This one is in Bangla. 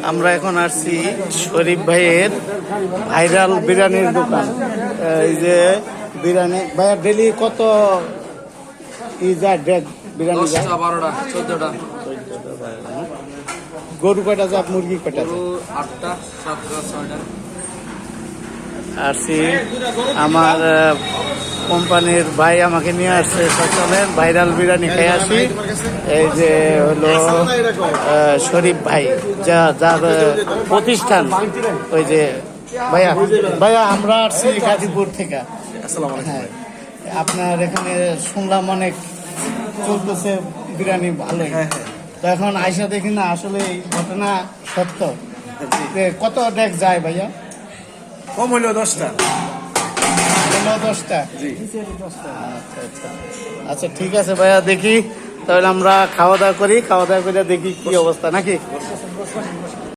আমরা এখন আসছি শরীফ ভাইয়ের ভাইরাল বিরিয়ানির দোকান। এই যে বিরিয়ানি ভাইয়া ডেলি কত বিরিয়ানি যায়? 12টা 14টা। গরু কয়টা যায়, মুরগি কয়টা যায়? 8টা 7টা 6টা। আসছি আমার কোম্পানির ভাই আমাকে নিয়ে আসছে, সচলেন ভাইরাল বিরিয়ানি খেয়ে আসি। এই যে হলো শরীফ ভাই, যার প্রতিষ্ঠান। ওই যে ভাইয়া ভাইয়া আমরা আসছি গাজীপুর থেকে। হ্যাঁ, আপনার এখানে শুনলাম অনেক চলতেছে বিরিয়ানি ভালোই। তো এখন আইসা দেখি না আসলে এই ঘটনা সত্য। কত ডেক যায় ভাইয়া? কম হইলো 10টা। 10টা? আচ্ছা ঠিক আছে ভাইয়া, দেখি তাহলে আমরা খাওয়া দাওয়া করি, খাওয়া দাওয়া করে দেখি কি অবস্থা নাকি।